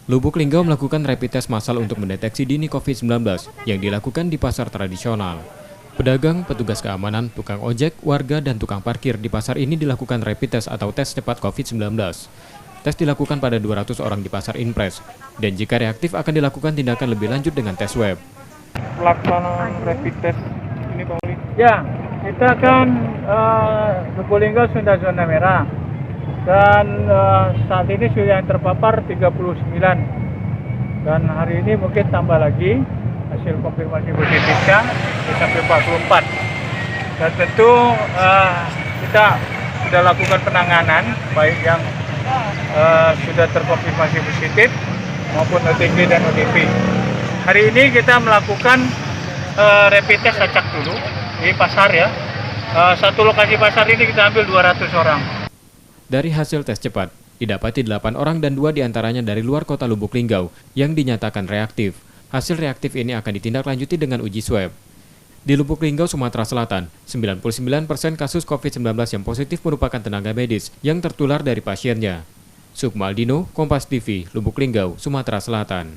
Lubuk Linggau melakukan rapid test massal untuk mendeteksi dini COVID-19 yang dilakukan di pasar tradisional. Pedagang, petugas keamanan, tukang ojek, warga, dan tukang parkir di pasar ini dilakukan rapid test atau tes cepat COVID-19. Tes dilakukan pada 200 orang di pasar Inpres, dan jika reaktif akan dilakukan tindakan lebih lanjut dengan tes web. Pelaksanaan rapid test ini Pak Uli? Ya, kita kan Lubuk Linggau sudah zona merah. Dan saat ini sudah yang terpapar 39. Dan hari ini mungkin tambah lagi hasil konfirmasi positifnya sampai 44. Dan tentu kita sudah lakukan penanganan baik yang sudah terkonfirmasi positif maupun OTG dan ODP. Hari ini kita melakukan rapid test acak dulu di pasar ya. Satu lokasi pasar ini kita ambil 200 orang. Dari hasil tes cepat, didapati 8 orang dan 2 diantaranya dari luar kota Lubuk Linggau yang dinyatakan reaktif. Hasil reaktif ini akan ditindaklanjuti dengan uji swab. Di Lubuk Linggau, Sumatera Selatan, 99% kasus COVID-19 yang positif merupakan tenaga medis yang tertular dari pasiennya. Sukma Aldino, Kompas TV, Lubuk Linggau, Sumatera Selatan.